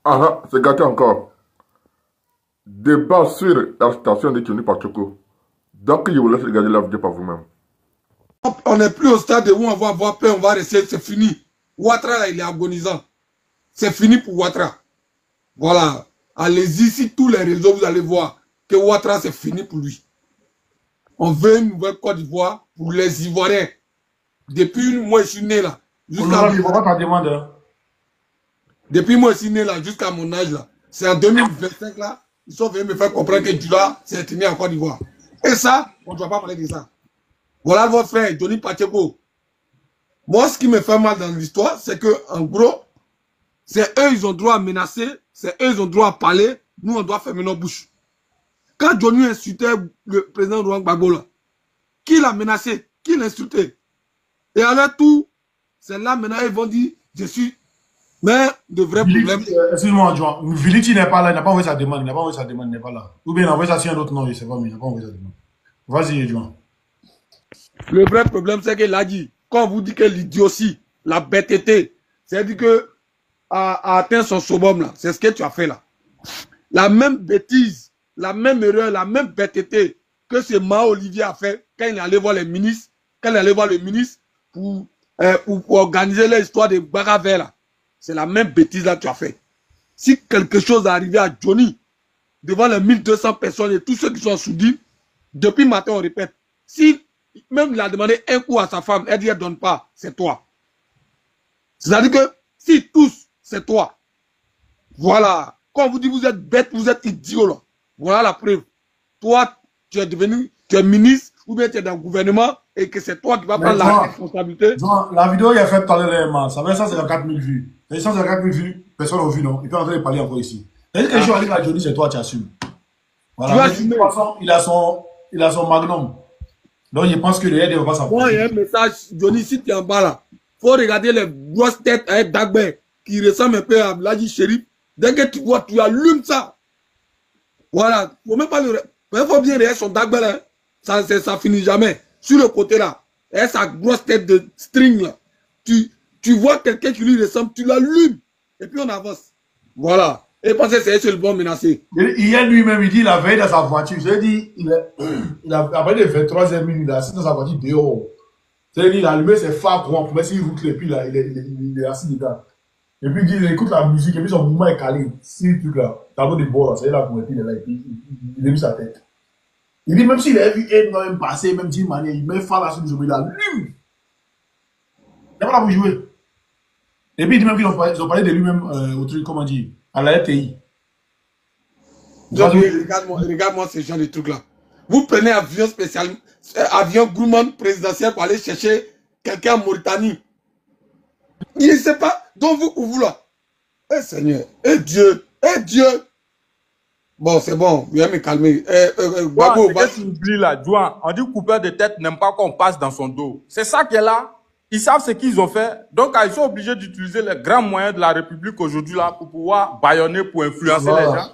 Ah, c'est gâté encore. Débat sur l'arrestation détenue par Choco. Donc, je vous laisse regarder la vidéo par vous-même. On n'est plus au stade où on va avoir peur, on va rester, c'est fini. Ouattara, là, il est agonisant. C'est fini pour Ouattara. Voilà. Allez-y, si tous les réseaux, vous allez voir que Ouattara, c'est fini pour lui. On veut une nouvelle Côte d'Ivoire pour les Ivoiriens. Depuis moi, je suis né là. Depuis moi, je suis né là, jusqu'à mon âge là. C'est en 2025 là, ils sont venus me faire comprendre que Dula, c'est ethnie en Côte d'Ivoire. Et ça, on ne doit pas parler de ça. Voilà votre frère, Johnny Pacheco. Moi, ce qui me fait mal dans l'histoire, c'est que, en gros, c'est eux, ils ont droit à menacer, c'est eux, ils ont droit à parler, nous, on doit fermer nos bouches. Quand Johnny insultait le président Laurent Gbagbo, là, qui l'a menacé? Qui l'a insulté? Et alors tout, c'est là maintenant, ils vont dire, je suis... Mais de vrais problèmes... Excuse-moi, John. Vilichi n'est pas là, il n'a pas envoyé sa demande, il n'est pas là. Ou bien il a envoyé ça sur un autre nom, je ne sais pas, mais il n'a pas envoyé sa demande. Vas-y, John. Le vrai problème, c'est qu'il a dit, quand on vous dit que l'idiotie, la bêteté, c'est-à-dire que a atteint son summum là, c'est ce que tu as fait là. La même bêtise, la même erreur, la même bêteté que ce Mao Olivier a fait quand il est allé voir les ministres, quand il est allé voir le ministre pour organiser l'histoire de Bagaver là. C'est la même bêtise là que tu as fait. Si quelque chose est arrivé à Johnny, devant les 1200 personnes et tous ceux qui sont soudis, depuis matin on répète, si même il a demandé un coup à sa femme, elle dit elle ne donne pas, c'est toi. C'est-à-dire que si tous, c'est toi. Voilà. Quand on vous dit vous êtes bête, vous êtes idiot là. Voilà la preuve. Toi, tu es devenu, tu es ministre ou bien tu es dans le gouvernement et que c'est toi qui vas prendre la responsabilité. John, la vidéo il a fait tout à l'heure, ça fait 154 000 vues. Les 154 000 vues, personne n'a vu, non? Il peut entrer parler encore ici. C'est-à-dire que je suis allé à Johnny, c'est toi, tu assumes. Voilà. De toute façon, il a son magnum. Donc, je pense que le RD va pas s'approcher. Moi, il y a un message, Johnny, si tu es en bas là, faut regarder les grosses têtes avec Dagbe qui ressemblent un peu à Vladi Chérif. Dès que tu vois, tu allumes ça. Voilà. Faut même pas le. Il faut bien regarder son Dagbe là. Ça finit jamais. Sur le côté là, et sa grosse tête de string là. Tu vois quelqu'un qui lui ressemble, tu l'allumes. Et puis on avance. Voilà. Et pensez que c'est le bon menacé. Hier lui-même, il dit il a veillé dans sa voiture. Je dit, après les 23h minutes, il est assis dans sa voiture dehors. C'est-à-dire, il a allumé ses phares pour mettre sur une route, et puis là, il est assis dedans. Et puis il écoute la musique, et puis son mouvement est calé. Si le truc là, tableau de bord, là, c'est là pour il est là, et puis il a mis sa tête. Il dit même s'il a vu un même passer, même d'une manière, il met phare là sur le jeu, il allume. Il n'est pas là pour jouer. Et puis il dit même qu'ils ont parlé de lui-même au truc, comment dire, à la RTI. Regarde-moi ce genre de trucs là. Vous prenez avion spécial, avion Grumman présidentiel pour aller chercher quelqu'un en Mauritanie. Il ne sait pas, donc vous là. Eh Seigneur, eh Dieu. Bon, c'est bon, viens me calmer. Babo, là, on dit coupeur de tête n'aime pas qu'on passe dans son dos. C'est ça qui est là. Ils savent ce qu'ils ont fait. Donc, ils sont obligés d'utiliser les grands moyens de la République aujourd'hui là pour pouvoir bâillonner, pour influencer les gens.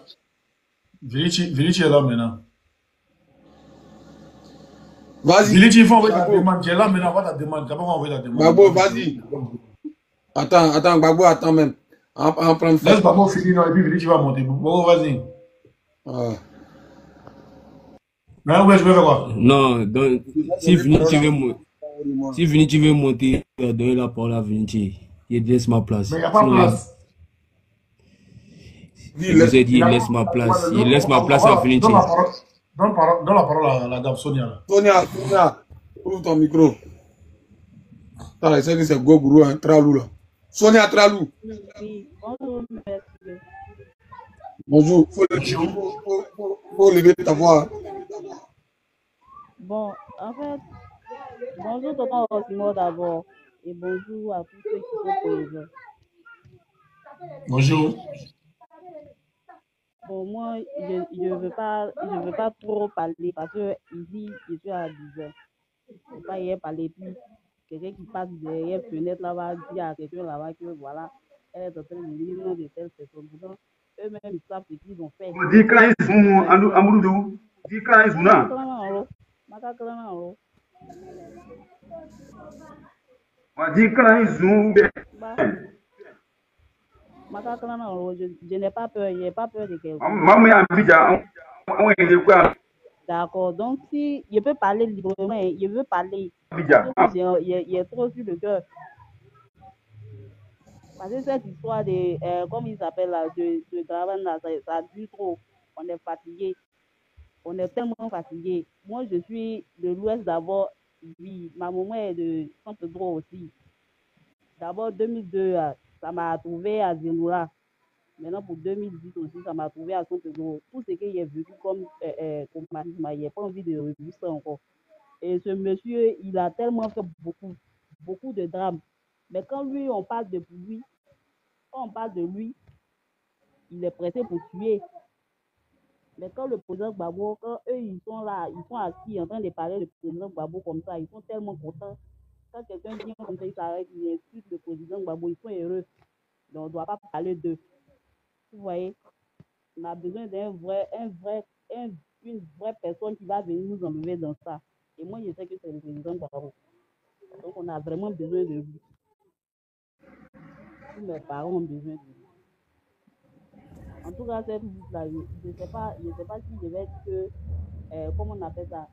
Vilichi est là maintenant. Vas-y. Vilichi, il faut envoyer ta demande. Tu es là maintenant, envoie ta demande. Tu n'as pas envoyé ta demande. Babo, vas-y. Attends, Babo, attends même. Laisse Babo finir, et puis Vilichi va monter. Babo, vas-y. Mais ouais, je vais faire quoi? Non, donc, si Vinici veut monter, donner la parole à Vinici. Il laisse ma place. Mais il n'y a pas de place. Je vous ai dit, il laisse ma place. Il laisse ma place à Vinici. Donne la parole à la dame Sonia. Sonia, ouvre ton micro. C'est Gogourou, hein, Tralou là. Sonia Tralou. Bonjour, merci. Bonjour, faut lever ta voix. Bon, en fait, bonjour Tonton Osimo d'abord et bonjour à tous ceux qui sont présents. Bonjour. Bon, moi, je veux pas trop parler parce que ici, je suis à 10 heures. Je ne peux pas y parler. Puis, quelqu'un qui passe derrière la fenêtre là-bas dit à quelqu'un là-bas que voilà, elle est en train de dire non de telle personne. Pourtant, eux-mêmes, ils savent ce qu'ils ont fait. Dis quand ils sont Amourou, dis quand ils sont là. Dis quand ils sont. Je n'ai pas peur, j'ai pas peur de quelqu'un. Maman est en Abidjan. On est quoi? D'accord, donc si je peux parler librement, je veux parler. Abidjan. Parce que j'ai trop sur le cœur. Parce que cette histoire de, comme il s'appelle là, de Draven là, ça dure trop. On est fatigué. On est tellement fatigué. Moi, je suis de l'Ouest d'abord. Oui, ma maman est de Centre-Droit aussi. D'abord, 2002, ça m'a trouvé à Zenoula. Maintenant, pour 2010 aussi, ça m'a trouvé à Centre-Droit. Tout ce que j'ai vécu comme traumatisme, il n'y a pas envie de revivre ça encore. Et ce monsieur, il a tellement fait beaucoup de drames. Mais quand lui, on parle de lui, quand on parle de lui, il est pressé pour tuer. Mais quand le président Gbagbo, quand eux, ils sont là, ils sont assis en train de parler du président Gbagbo comme ça, ils sont tellement contents. Quand quelqu'un vient comme ça, il s'arrête, il insulte le président Gbagbo, ils sont heureux. Donc, on ne doit pas parler d'eux. Vous voyez, on a besoin une vraie personne qui va venir nous enlever dans ça. Et moi, je sais que c'est le président Gbagbo. Donc, on a vraiment besoin de lui. Tous mes parents ont besoin de lui. En tout cas, cette liste-là, je ne sais pas si je vais dire que, comment on appelle ça.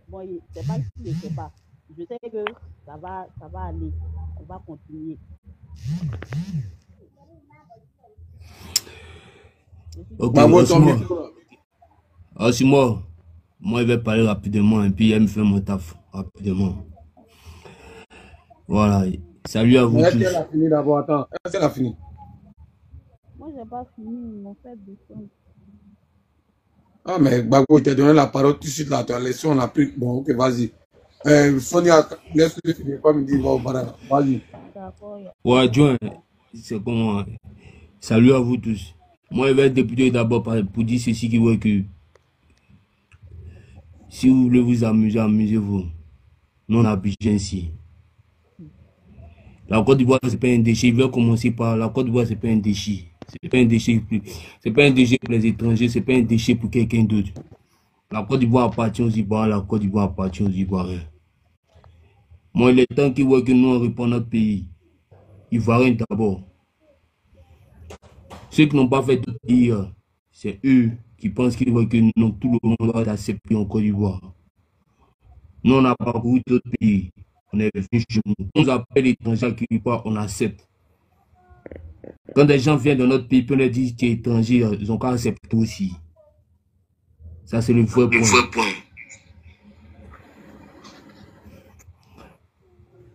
Bon, je ne sais pas si je ne sais pas. Je sais que ça va aller. On va continuer. Ok, c'est moi. Moi, je vais parler rapidement et puis elle me fait mon taf rapidement. Voilà. Salut à vous tous. Elle a fini d'abord. Attends, elle a fini. Moi, je n'ai pas fini. Ils m'ont fait descendre. Ah, mais Gbagbo, je t'ai donné la parole tout de suite là. Tu as laissé, on a pris. Bon, ok, vas-y. Sonia, laisse-le finir. Comme il dit, vas-y. D'accord. Ouais, John, c'est comment. Salut à vous tous. Moi, je vais débuter d'abord pour dire ceci qui veut que si vous voulez vous amuser, amusez-vous. Nous, on a Abidjan ici. La Côte d'Ivoire, c'est pas un déchet. Je vais commencer par la Côte d'Ivoire, c'est pas un déchet. C'est pas un déchet. C'est pas un déchet pour les étrangers, c'est pas un déchet pour quelqu'un d'autre. La Côte d'Ivoire appartient aux Ivoiriens, la Côte d'Ivoire appartient aux Ivoiriens. Moi, il est temps qu'ils voient que nous, on répond notre pays. Ivoiriens d'abord. Ceux qui n'ont pas fait d'autres pays, c'est eux qui pensent qu'ils voient que nous, tout le monde va accepter en Côte d'Ivoire. Nous, on n'a pas parcouru d'autres pays. On est venu chez nous. On nous appelle étrangers qui pas, on accepte. Quand des gens viennent dans notre pays, puis on leur dit que tu es étranger, ils ont qu'à accepter aussi. Ça, c'est le vrai point.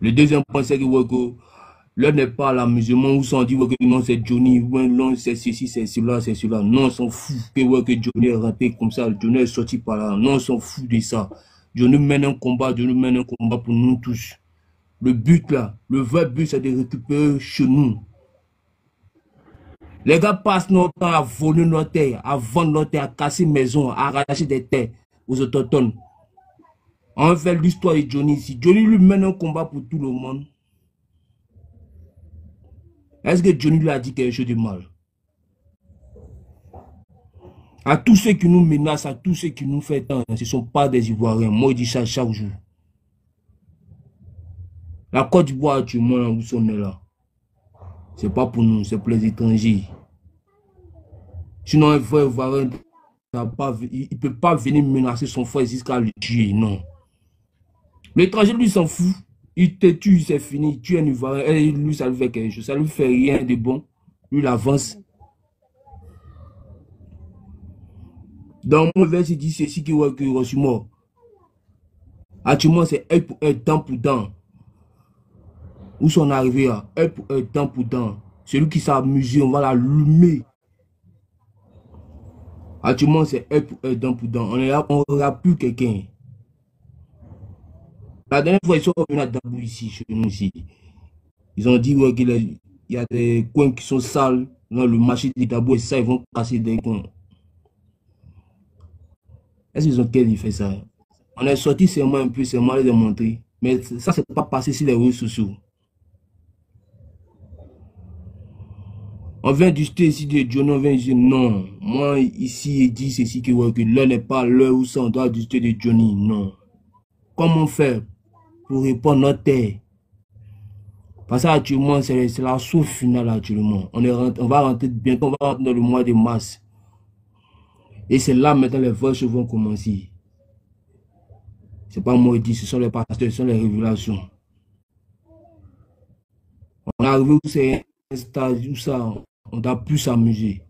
Le deuxième point, c'est que l'heure n'est pas à l'amusement où on dit que non, c'est Johnny, non, c'est ceci, c'est cela, c'est cela. Non, on s'en fout que Johnny est rentré comme ça, Johnny est sorti par là. Non, on s'en fout de ça. Johnny mène un combat pour nous tous. Le but là, le vrai but, c'est de récupérer chez nous. Les gars passent notre temps à voler nos terres, à vendre nos terres, à casser maisons, à arracher des terres aux autochtones. On fait l'histoire de Johnny ici. Johnny lui mène un combat pour tout le monde. Est-ce que Johnny lui a dit quelque chose de mal? À tous ceux qui nous menacent, à tous ceux qui nous font tant, ce ne sont pas des Ivoiriens. Moi, je dis ça chaque jour. La Côte d'Ivoire, actuellement, où on est là, ce n'est pas pour nous, c'est pour les étrangers. Sinon, un vrai Ivoirien, il ne peut pas venir menacer son frère jusqu'à le tuer, non. L'étranger, lui, s'en fout. Il te tue, c'est fini. Tu es un Ivoirien. Et lui, ça lui fait quelque chose. Ça lui fait rien de bon. Lui, il avance. Dans mon vers, il dit ceci qui est que je suis mort. Actuellement, c'est œil pour œil, dent pour dent. Où sont arrivés là? Œil pour œil, dent pour dent. Celui qui s'amuse, on va l'allumer. Actuellement, c'est œil pour œil, dent pour dent. On n'aura plus quelqu'un. La dernière fois, ils sont revenus à Dabou ici, chez nous ici. Ils ont dit ouais, qu'il y a des coins qui sont sales. Dans le marché de Dabou et ça, ils vont casser des coins. Est-ce qu'ils ont qu'elle fait ça? On est sorti seulement un peu, seulement les montrer. Mais ça, c'est pas passé sur les réseaux sociaux. On vient discuter ici de Johnny, on vient dire non. Moi, ici, il dit ceci que l'heure n'est pas l'heure où ça, on doit discuter de Johnny. Non. Comment faire pour répondre à notre terre? Parce qu'actuellement, c'est la sauce finale actuellement. On va rentrer bientôt, on va rentrer dans le mois de mars. Et c'est là maintenant les vraies choses vont commencer. C'est pas moi qui dis, ce sont les pasteurs, ce sont les révélations. On est arrivé où c'est un stade où ça, on doit plus s'amuser.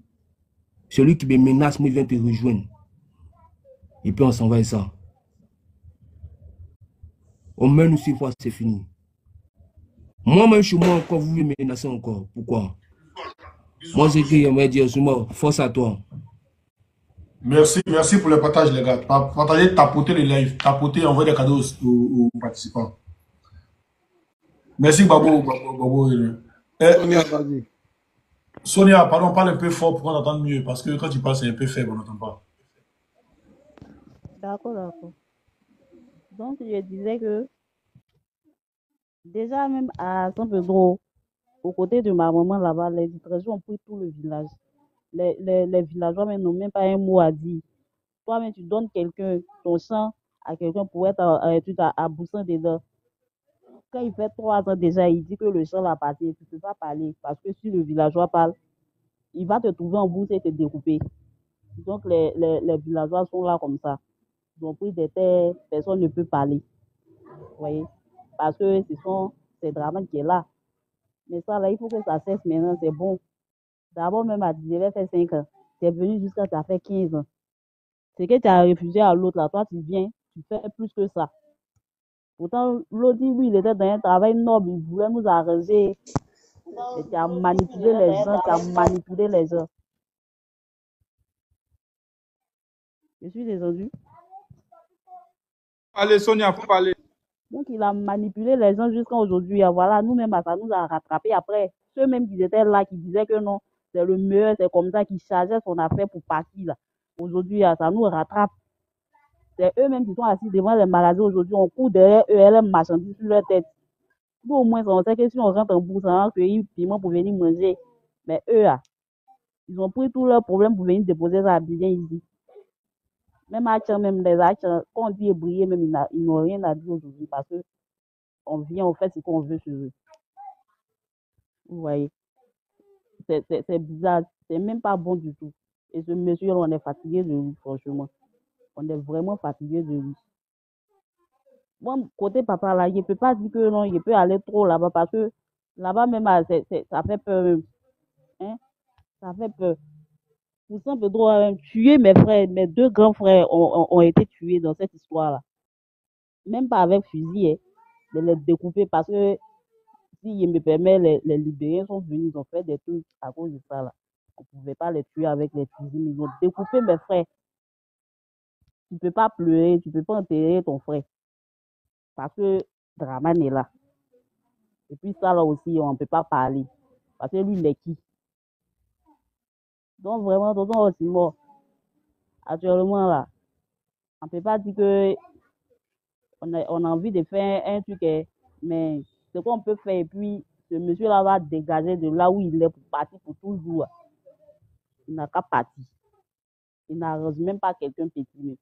Celui qui me menace, moi, il vient te rejoindre. Et puis on s'en va et ça. On mène 6 fois, c'est fini. Moi-même, chez moi, encore, vous me menacez encore. Pourquoi? Moi, c'est que j'aimerais dire, force à toi. Merci pour le partage, les gars. Partagez, tapotez les lives, tapotez, envoyez des cadeaux aux participants. Merci, Babo. Sonia, vas-y. Sonia, pardon, parle un peu fort pour qu'on entende mieux, parce que quand tu parles, c'est un peu faible, on n'entend pas. D'accord, d'accord. Donc, je disais que déjà, même à San Pedro, aux côtés de ma maman là-bas, les distractions ont pris tout le village. Les villageois même n'ont même pas un mot à dire. Toi-même, tu donnes quelqu'un, ton sang à quelqu'un pour être à Boussan dedans. Quand il fait 3 ans déjà, il dit que le champ l'appartient, tu ne peux pas parler. Parce que si le villageois parle, il va te trouver en bourse et te découper. Donc, les villageois sont là comme ça. Ils ont pris des terres, personne ne peut parler. Vous voyez? Parce que c'est drame qui est là. Mais ça, là, il faut que ça cesse maintenant, c'est bon. D'abord, même à 10, fait 5 ans. Tu es venu jusqu'à tu as fait 15 ans. C'est que tu as refusé à l'autre, là. Toi, tu viens, tu fais plus que ça. Pourtant, l'autre, lui, il était dans un travail noble, il voulait nous arranger. Et tu as manipulé les gens, tu as manipulé les gens. Je suis descendu. Allez, Sonia, faut parler. Donc, il a manipulé les gens jusqu'à aujourd'hui. Voilà, nous-mêmes, ça nous a rattrapés après. Ceux-mêmes qui étaient là, qui disaient que non, c'est le meilleur, c'est comme ça, qui chargeaient son affaire pour partir là. Aujourd'hui, ça nous rattrape. C'est eux-mêmes qui sont assis devant les magasins aujourd'hui. On court derrière eux, les marchandises sur leur tête. Nous, au moins, on sait que si on rentre en bourse, on a cueilli piment pour venir manger. Mais eux, là, ils ont pris tous leurs problèmes pour venir déposer ça à bien ici. Même à Tchang, même les Tchang, quand on dit briller, même ils n'ont rien à dire aujourd'hui parce que on vient, on fait ce qu'on veut sur eux. Vous voyez, c'est bizarre, c'est même pas bon du tout. Et ce monsieur, on est fatigué de lui, franchement. On est vraiment fatigué de lui. Moi, côté papa, là, il ne peut pas dire que non, il peut aller trop là-bas parce que là-bas, même, ça fait peur même. Hein? Ça fait peur. Pour ça, Pedro a même tué mes frères, mes 2 grands frères ont été tués dans cette histoire-là. Même pas avec fusil, hein, de les découper parce que si il me permet, les Libériens sont venus, ils ont fait des trucs à cause de ça là. On ne pouvait pas les tuer avec les fusils, mais ils ont découpé mes frères. Tu ne peux pas pleurer, tu ne peux pas enterrer ton frère. Parce que Draman est là. Et puis ça là aussi, on ne peut pas parler. Parce que lui, il est qui? Donc vraiment, tonton aussi mort. Actuellement là, on ne peut pas dire que on a envie de faire un truc, mais ce qu'on peut faire, et puis ce monsieur-là va dégager de là où il est pour partir pour toujours. Il n'a qu'à partir. Il n'arrange même pas quelqu'un petit.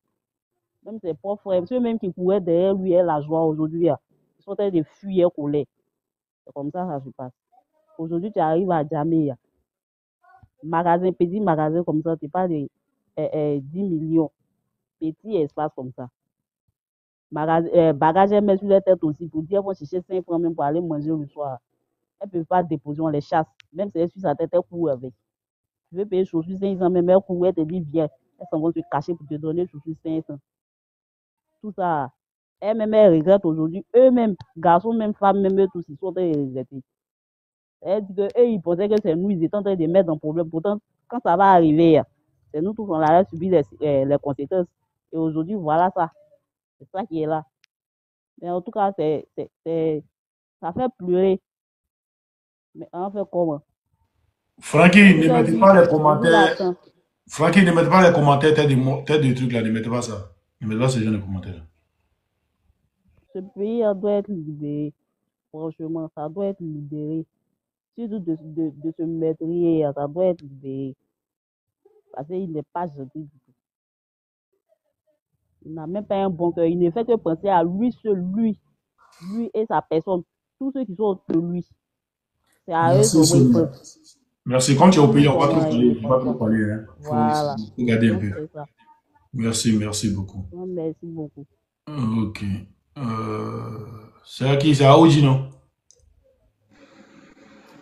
Même ses propres frères, ceux même qui couraient derrière lui et la joie aujourd'hui, ils sont en train de fuir colère. C'est comme ça se passe. Aujourd'hui, tu arrives à Djamé, magasin, petit magasin comme ça, tu parles de 10 millions, petit espace comme ça. Bagage, elles mettent sur la tête aussi pour dire, vont chercher 5 francs même pour aller manger le soir. Elles ne peuvent pas déposer, on les chasse. Même si elles sur sa tête, elles courent avec. Tu veux payer chaussures 500, même elles courent, elles te disent, viens. Elles s'en vont se cacher pour te donner chaussures 500. Tout ça, elles-mêmes, elles regrettent aujourd'hui. Eux-mêmes, garçons, même femmes, même eux tous, ils sont en train de regretter. Elles disent qu'eux, ils pensaient que c'est nous, ils étaient en train de mettre dans le problème. Pourtant, quand ça va arriver, c'est nous tous, on allait subir les conséquences. Et aujourd'hui, voilà ça. C'est ça qui est là. Mais en tout cas, ça fait pleurer. Mais on fait comment? Francky, ne mettez pas les commentaires. Francky, ne mettez pas les commentaires, tête de trucs là, ne mettez pas ça. Ne mettez pas ce genre de commentaires. Ce pays doit être libéré. Franchement, ça doit être libéré. Surtout de se meurtrier, ça doit être libéré. Parce qu'il n'est pas gentil du tout. Il n'a même pas un bon cœur. Il ne fait que penser à lui seul, lui et sa personne. Tous ceux qui sont autour de lui. C'est à eux Merci, d'ouvrir le Sonia. peuple. Merci. Quand tu es au pays, on va trop Comment parler. ils On va font trop ça. parler. Hein. Voilà. Faut regarder un Donc, peu. c'est ça. Merci, merci beaucoup. Donc, merci beaucoup. Ok. C'est à qui? C'est à Oji, non?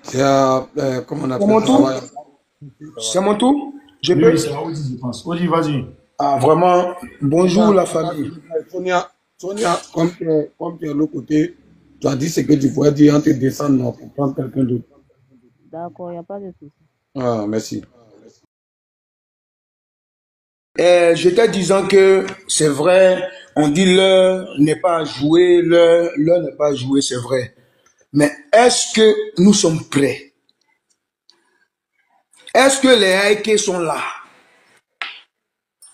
C'est comment on C'est appelle mon ça? tour? C'est mon tour? Je Oui, peux? oui, c'est à Oji, je pense. Oji, vas-y. Ah, vraiment, bonjour la famille. Sonia, comme tu es de l'autre côté, tu as dit ce que tu pourrais dire entre descendre pour prendre quelqu'un d'autre. D'accord, il n'y a pas de souci. Ah, merci. J'étais disant que c'est vrai, on dit l'heure n'est pas à jouer, l'heure n'est pas à jouer, c'est vrai. Mais est-ce que nous sommes prêts? Est-ce que les Haïkés sont là?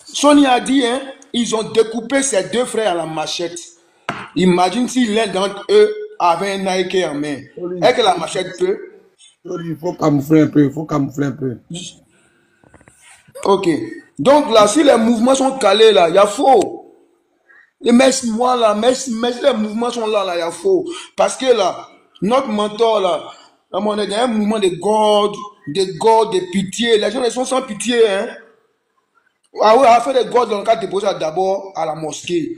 Sonia a dit, hein, ils ont découpé ses deux frères à la machette. Imagine si l'un d'entre eux avait un Haïké en main. Est-ce que la machette peut? Il faut camoufler un peu, Ok. Donc là, si les mouvements sont calés là, il y a faux. Mais moi là, mais si les mouvements sont là, il y a faux. Parce que là, notre mentor là, on est dans un mouvement de God, de pitié. Les gens ils sont sans pitié, hein. Ah oui, on a fait des godes, on a déposé ça d'abord à la mosquée.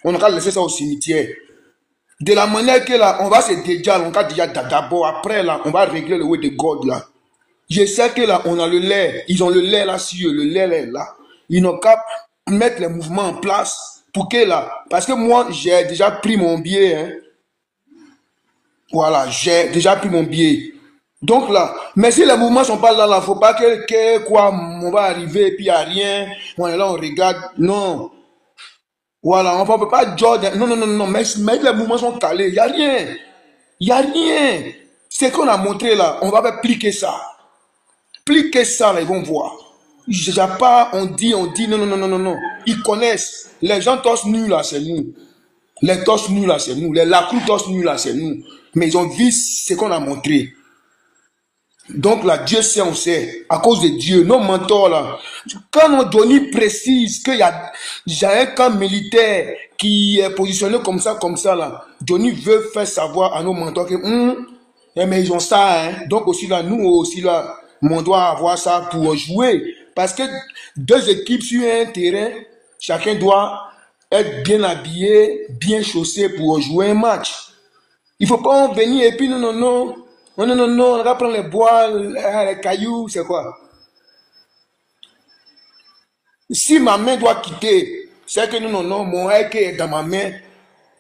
On a laissé ça au cimetière. De la manière que là, on va se dédier, on a déjà d'abord, après là, on va régler le way de God là. Je sais que là, on a le lait. Ils ont le lait là sur eux. Le lait est là. Ils n'ont qu'à mettre les mouvements en place pour que là. Parce que moi, j'ai déjà pris mon billet. Hein. Voilà, j'ai déjà pris mon billet. Donc là, mais si les mouvements ne sont pas là, il ne faut pas que quoi, on va arriver et puis il n'y a rien. On est là, on regarde. Non. Voilà, on ne peut pas Jordan. Non, non, non, non. Mais les mouvements sont calés. Il n'y a rien. Il n'y a rien. Ce qu'on a montré là, on va appliquer ça. Plus que ça, là, ils vont voir. Déjà pas, on dit, non, non, non, non, non, non. Ils connaissent. Les gens torse nus là, c'est nous. Les torse nus là, c'est nous. Les lacrous torse nus là, c'est nous. Mais ils ont vu ce qu'on a montré. Donc là, Dieu sait, on sait. À cause de Dieu, nos mentors là. Quand on donne précise qu'il y a un camp militaire qui est positionné comme ça là, Johnny veut faire savoir à nos mentors que mais ils ont ça, hein. Donc aussi là, nous aussi là, on doit avoir ça pour jouer. Parce que deux équipes sur un terrain, chacun doit être bien habillé, bien chaussé pour jouer un match. Il ne faut pas en venir et puis non, non, non. Non, non, non, non, on va prendre les bois, les cailloux, c'est quoi? Si ma main doit quitter, c'est que non, non, non, mon haïk est dans ma main,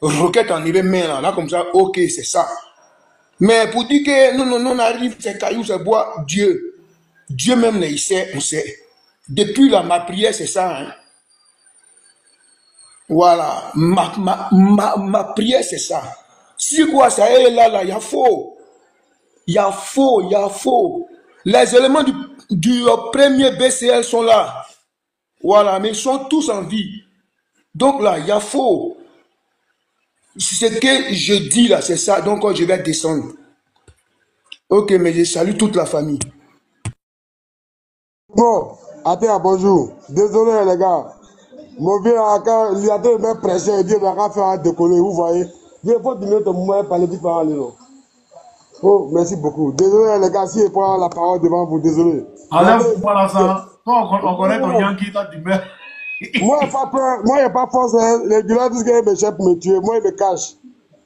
roquette en les mains là, comme ça, ok, c'est ça. Mais pour dire que non, non, non, on arrive, ces cailloux, ces bois, Dieu même, il sait, on sait. Depuis là, ma prière, c'est ça. Hein. Voilà, ma prière, c'est ça. Si quoi, ça est là, il y a faux. Il y a faux. Les éléments du premier BCL sont là. Voilà, mais ils sont tous en vie. Donc là, il y a faux. Ce que je dis là, c'est ça. Donc je vais descendre. Ok, mais je salue toute la famille. Bon, attends, bonjour. Désolé les gars. Mon vieux, quand il y a deux mêmes pressions, il dit qu'il va faire un décoller, vous voyez. Il faut diminuer ton mouvement par les différents léons. Oh, merci beaucoup. Désolé les gars, si je prends la parole devant vous, désolé. Enlève-moi là ça. Toi, on connaît ton Yankee, toi, tu mets. Moi, il n'y a pas peur. Moi, il n'y a pas force. Hein. Les gars disent qu'ils me cherchent pour me tuer. Moi, ils me cachent.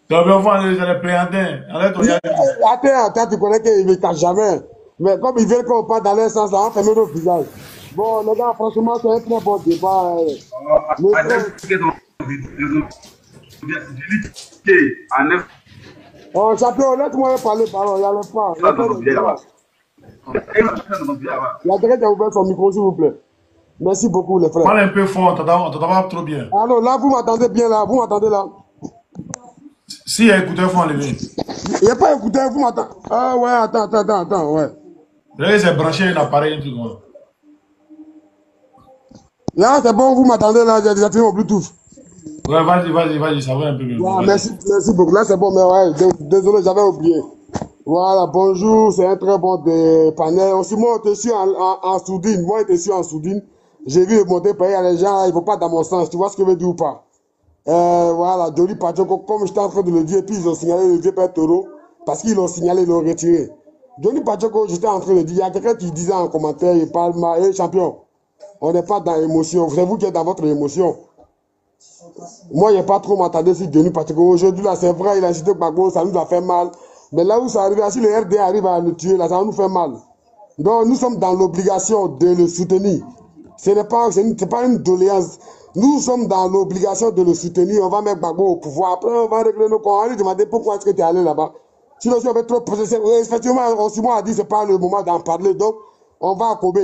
Tu vas bien voir les pléantins. Enlève ton Yankee. Attends, tu connais qu'ils ne me cachent jamais. Mais comme ils veulent qu'on parte dans leur sens, là, on ferme nos visages. Bon, les gars, franchement, c'est un très bon débat. Oh, champion, laisse-moi parler, pardon, il y a le pas. Il y a quelqu'un qui a ouvert son micro, s'il vous plaît. Merci beaucoup, les frères. Parle un peu fort, on t'entend pas trop bien. Alors là, vous m'entendez bien là, vous m'entendez là. Si il y a écouteur, il faut enlever. Il n'y a pas écouteur, vous m'entendez. Ah ouais, attends, ouais. Là, c'est branché un appareil, un truc. Là, c'est bon, vous m'entendez là, j'ai désactivé mon Bluetooth. Ouais, vas-y, ça va un peu mieux. Ouais, merci beaucoup. Là, c'est bon, mais ouais, désolé, j'avais oublié. Voilà, bonjour, c'est un très bon panel. Aussi, moi, je suis en soudine. Moi, je suis en soudine. J'ai vu monter par les gens, là, ils ne vont pas dans mon sens. Tu vois ce que je veux dire ou pas? Voilà, Johnny Pacheco, comme j'étais en train de le dire, puis ils ont signalé le vieux père Toro. parce qu'ils l'ont signalé, ils l'ont retiré. Johnny Pachoko, j'étais en train de dire, il y a quelqu'un qui disait en commentaire, il parle mal, champion, on n'est pas dans l'émotion, c'est vous qui êtes dans votre émotion. Moi, je n'ai pas trop m'attendé sur Johnny Pachoko. Aujourd'hui, là, c'est vrai, il a cité Gbagbo, ça nous a fait mal. Mais là où ça arrive, si le RD arrive à nous tuer, là, ça va nous faire mal. Donc, nous sommes dans l'obligation de le soutenir. Ce n'est pas une doléance. Nous sommes dans l'obligation de le soutenir. On va mettre Gbagbo au pouvoir. Après, on va régler nos comptes. On va lui demander pourquoi est-ce que tu es allé là-bas. Sinon, si on veut trop processer, effectivement, Simon a dit que ce n'est pas le moment d'en parler. Donc, on va à Kobe.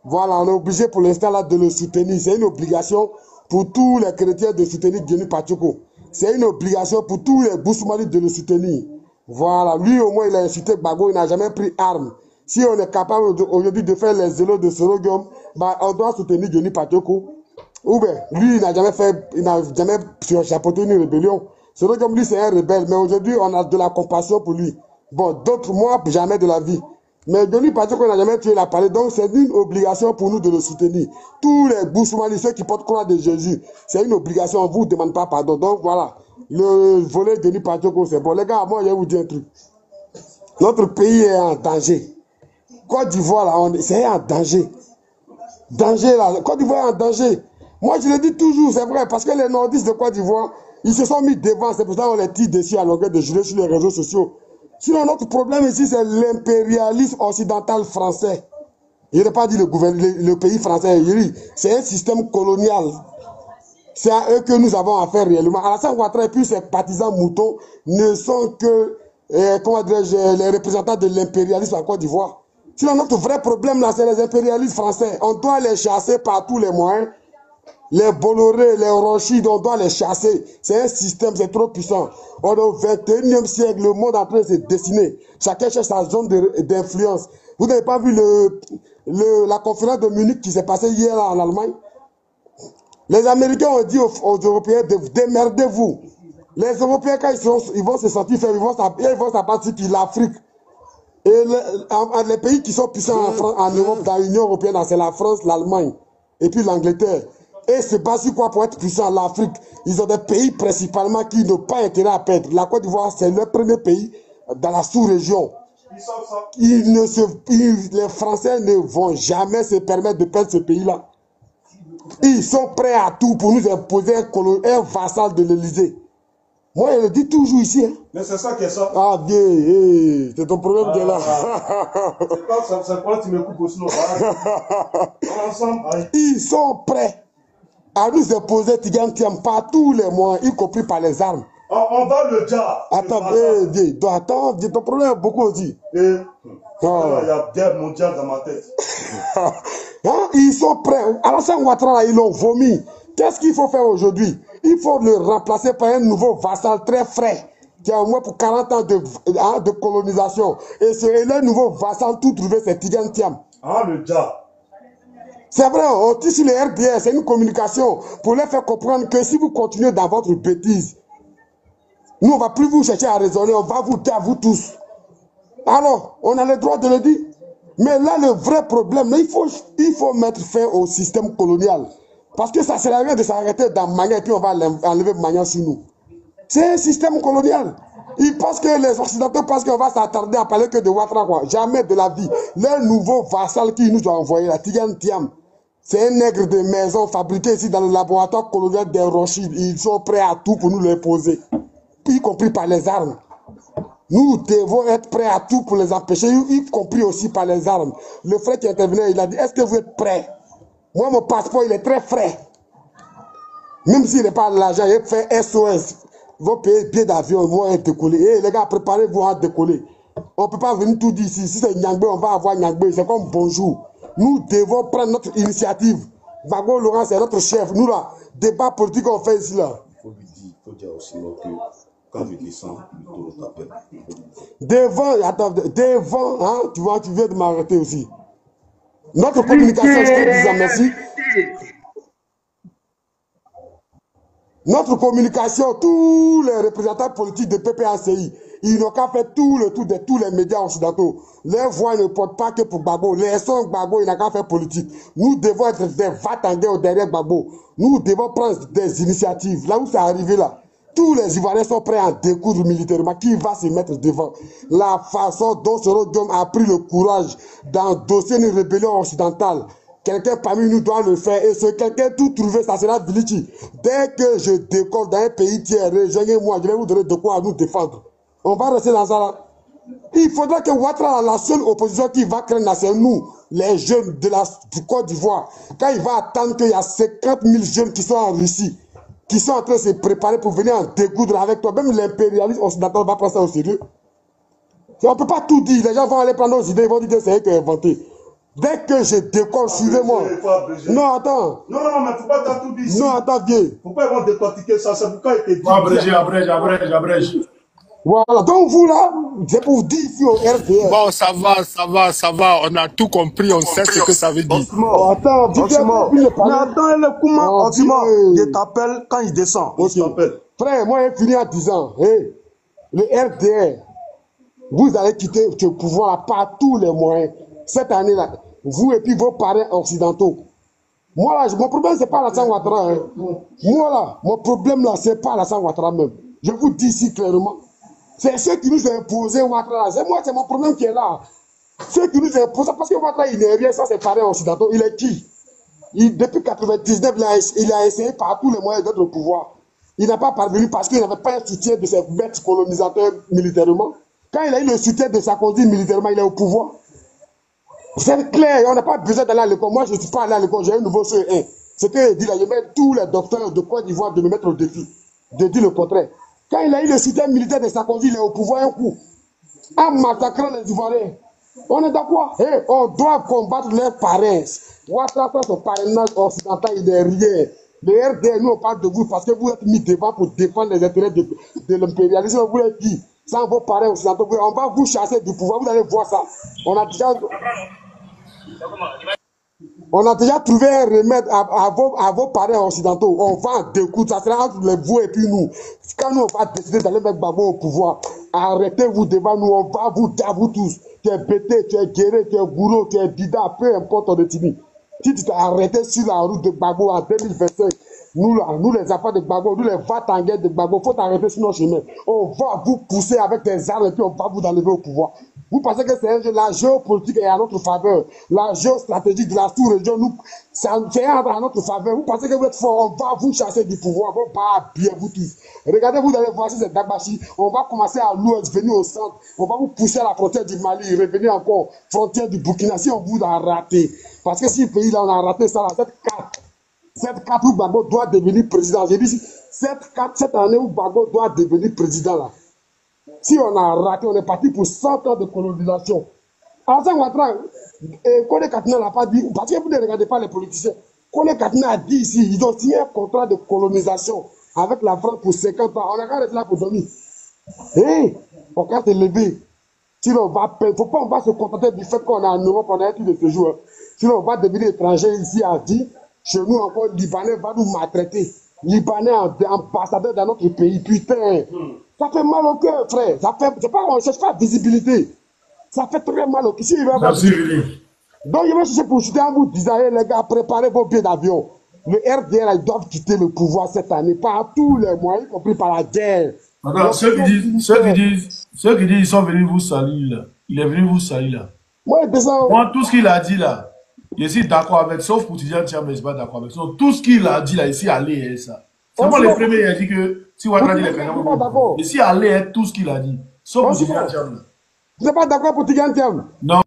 Voilà, on est obligé pour l'instant là de le soutenir. C'est une obligation pour tous les chrétiens de soutenir Johnny Pachoko. C'est une obligation pour tous les Boussoumali de le soutenir. Voilà, lui au moins il a incité Gbagbo, il n'a jamais pris arme. Si on est capable aujourd'hui de faire les zélos de Sorogium, bah, on doit soutenir Johnny Pachoko. Ou bien, lui il n'a jamais chapeauté une rébellion. Sorogium, lui c'est un rebelle, mais aujourd'hui on a de la compassion pour lui. Bon, d'autres, moi, jamais de la vie. Mais Johnny Pachoko n'a jamais tué la palais, donc c'est une obligation pour nous de le soutenir. Tous les Boussoumali, ceux qui portent croix de Jésus, c'est une obligation, on ne vous demande pas pardon. Donc voilà, le volet de Johnny Pachoko, c'est bon. Les gars, moi je vais vous dire un truc. Notre pays est en danger. Côte d'Ivoire, là, c'est en danger. Danger là, Côte d'Ivoire est en danger. Moi je le dis toujours, c'est vrai, parce que les nordistes de Côte d'Ivoire, ils se sont mis devant, c'est pour ça qu'on les tire dessus à longueur de journée sur les réseaux sociaux. Sinon, notre problème ici, c'est l'impérialisme occidental français. Je n'ai pas dit le pays français, c'est un système colonial. C'est à eux que nous avons affaire réellement. Alassane Ouattara et puis ses partisans moutons ne sont que les représentants de l'impérialisme en Côte d'Ivoire. Sinon, notre vrai problème là, c'est les impérialistes français. On doit les chasser par tous les moyens. Les Bolloré, les Rothschild, on doit les chasser. C'est un système, c'est trop puissant. On est au 21e siècle, le monde est en train de se dessiner. Chacun cherche sa zone d'influence. Vous n'avez pas vu la conférence de Munich qui s'est passée hier en Allemagne? Les Américains ont dit aux Européens de démerdez-vous. Les Européens, quand ils vont se sentir faibles, ils vont s'abattre sur l'Afrique. Et les pays qui sont puissants en Europe, dans l'Union européenne, c'est la France, l'Allemagne et puis l'Angleterre. Et se basent sur quoi pour être puissants? L'Afrique. Ils ont des pays principalement qui n'ont pas intérêt à perdre. La Côte d'Ivoire, c'est le premier pays dans la sous-région. Les Français ne vont jamais se permettre de perdre ce pays-là. Ils sont prêts à tout pour nous imposer un vassal de l'Élysée. Moi, je le dis toujours ici. Hein. Mais c'est ça qui est ça. Ah, bien, hey, c'est ton problème qui est là. C'est quoi tu me coupes aussi, non? Ensemble. Ils sont prêts à nous imposer Tigantiam par tous les moyens, y compris par les armes. On va le dire. Attends, attends, ton problème est beaucoup aussi. Il y a guerre mondiale dans ma tête. Hein? Ils sont prêts. Alassane Ouattara, ils l'ont vomi. Qu'est-ce qu'il faut faire aujourd'hui? Il faut le remplacer par un nouveau vassal très frais, qui a au moins pour 40 ans de colonisation. Et le nouveau vassal, tout trouvé, c'est Tigantiam. Ah, le diable. C'est vrai, on tisse sur les RDS, c'est une communication pour leur faire comprendre que si vous continuez dans votre bêtise, nous, on ne va plus vous chercher à raisonner, on va vous dire à vous tous. Alors, on a le droit de le dire. Mais là, le vrai problème, il faut mettre fin au système colonial. Parce que ça ne sert à rien de s'arrêter dans Mania et puis on va enlever Mania sur nous. C'est un système colonial. Ils pensent que les Occidentaux pensent qu'on va s'attarder à parler que de Ouattara, quoi. Jamais de la vie. Le nouveau vassal qui nous a envoyé, la Tigantiam, c'est un nègre de maison fabriqué ici dans le laboratoire colonial des Rothschild. Ils sont prêts à tout pour nous l'imposer, y compris par les armes. Nous devons être prêts à tout pour les empêcher, y compris aussi par les armes. Le frère qui intervenait, il a dit, est-ce que vous êtes prêts? Moi, mon passeport, il est très frais. Même s'il n'est pas l'argent, il fait SOS. Ils vont payer billet d'avion, ils vont décoller. Et les gars, préparez-vous à décoller. On ne peut pas venir tout dire ici. Si c'est Nyangbe, on va avoir Nyangbe. C'est comme bonjour. Nous devons prendre notre initiative. Gbagbo Laurent, c'est notre chef. Nous, là, débat politique qu'on fait ici, là. Il faut dire aussi que quand je descends, le taureau t'appelle. Devant, hein, tu vois, tu viens de m'arrêter aussi. Notre communication, je te disais merci. Notre communication, tous les représentants politiques de PPACI, ils n'ont qu'à faire tout le tour de tous les médias occidentaux. Les voix ne portent pas que pour Gbagbo. Les sons Gbagbo, il n'a qu'à faire politique. Nous devons être des va-t-en-guerre derrière Gbagbo. Nous devons prendre des initiatives. Là où c'est arrivé là, tous les Ivoiriens sont prêts à découdre militairement. Qui va se mettre devant? La façon dont ce Rodium a pris le courage d'endosser une rébellion occidentale. Quelqu'un parmi nous doit le faire. Et ce quelqu'un tout trouvé, ça sera Bilichi. Dès que je décolle dans un pays tiers, rejoignez-moi, je vais vous donner de quoi nous défendre. On va rester dans ça là. Il faudra que Ouattara, la seule opposition qui va craindre, c'est nous, les jeunes du Côte d'Ivoire. Quand il va attendre qu'il y a 50 000 jeunes qui sont en Russie, qui sont en train de se préparer pour venir en découdre avec toi, même l'impérialisme occidental va prendre ça au sérieux. On ne peut pas tout dire. Les gens vont aller prendre nos idées, ils vont dire que c'est eux qui ont inventé. Dès que je décolle, suivez-moi. Non, attends. Non, mais il ne faut pas tout dire ici. Non, attends, viens. Pourquoi ils vont décortiquer ça? C'est pourquoi ils te disent. Abrège. Voilà, donc vous là, c'est pour vous dire ici au RDR. Bon, ça va, on a tout compris, on sait ce que ça veut dire. Oh, attends, mais attends, le Kouma, il t'appelle quand il descend. Okay. Frère, moi j'ai fini à 10 ans. Hey, le RDR, vous allez quitter ce pouvoir par tous les moyens. Cette année-là, vous et puis vos parents occidentaux. Moi là, mon problème c'est pas Alassane Ouattara. Hein. Moi là, mon problème là, c'est pas Alassane Ouattara même. Je vous dis ici clairement. C'est ceux qui nous ont imposé Ouattara. C'est moi, c'est mon problème qui est là. Ceux qui nous ont imposé, parce que Ouattara, il n'est rien, ça c'est pareil occidentaux. Il est qui? Depuis 1999, il a essayé par tous les moyens d'être au pouvoir. Il n'a pas parvenu parce qu'il n'avait pas un soutien de ses bêtes colonisateurs militairement. Quand il a eu le soutien de Sarkozy militairement, il est au pouvoir. C'est clair, on n'a pas besoin d'aller à l'école. Moi, je ne suis pas allé à l'école, j'ai un nouveau CE1. Ce qu'il dit là, je mets tous les docteurs de Côte d'Ivoire de me mettre au défi. De dire le contraire. Quand il a eu le soutien militaire de Sarkozy, il est au pouvoir un coup. En massacrant les Ivoiriens. On est d'accord? Hey, on doit combattre les parrains. Ouattara, son parrainage occidental, il n'est rien. Le RDR, nous, on parle de vous parce que vous êtes mis devant pour défendre les intérêts de l'impérialisme. Vous êtes dit, sans vos parrains occidentaux, on va vous chasser du pouvoir. Vous allez voir ça. On a déjà trouvé un remède à vos parents occidentaux. On va en découdre. Ça sera entre vous et puis nous. Quand nous, on va décider d'aller mettre Gbagbo au pouvoir, arrêtez-vous devant nous. On va vous dire, vous tous. Tu es Bété, tu es Guéré, tu es Gouro, tu es Dida, peu importe ton ethnie. Si tu t'es arrêté sur la route de Gbagbo en 2025, nous les enfants de Gbagbo, nous les va-t-en-guerre de Gbagbo, il faut t'arrêter sur nos chemins. On va vous pousser avec des armes et puis on va vous enlever au pouvoir. Vous pensez que c'est un jeu, la géopolitique est à notre faveur. La géostratégie de la sous-région, c'est à notre faveur. Vous pensez que vous êtes fort, on va vous chasser du pouvoir, on va bien vous tous. Regardez, vous allez voir si c'est Dagbashi, on va commencer à l'ouest, venir au centre, on va vous pousser à la frontière du Mali, revenir encore, frontière du Burkina, si on vous a raté. Parce que si le pays là, on a raté ça, là, cette carte où Gbagbo doit devenir président. J'ai dit, cette année où Gbagbo doit devenir président là. Si on a raté, on est parti pour 100 ans de colonisation. Alassane Ouattara, Kone Katina n'a pas dit, parce que vous ne regardez pas les politiciens. Kone Katina a dit ici, ils ont signé un contrat de colonisation avec la France pour 50 ans. On a qu'à rester là pour dormir. Hé, on va se lever. Sinon, il ne faut pas on va se contenter du fait qu'on est en Europe, on a un truc de séjour. Sinon, on va devenir étranger ici à vie. Chez nous, encore, Libanais va nous maltraiter. Libanais ambassadeur dans notre pays, putain. Ça fait mal au cœur, frère. On ne cherche pas visibilité. Ça fait très mal au cœur. Donc, je vais chercher pour chuter en vous disant, hey, les gars, préparez vos billets d'avion. Le RDR, ils doivent quitter le pouvoir cette année, par tous les moyens, y compris par la guerre. Attends, ceux qui disent, ils sont venus vous saluer là. Il est venu vous saluer là. Moi, tout ce qu'il a dit là, je suis d'accord avec, sauf pour Tidiane Thiam, mais je ne suis pas d'accord avec. Donc, tout ce qu'il a dit là, ici, allez, et ça. C'est moi le premier, il a dit que si Ouattara dit les gagnants, ici, allez, tout ce qu'il a dit. Sauf pour Tidiane Thiam. Vous n'êtes pas d'accord pour Tidiane Thiam? Non.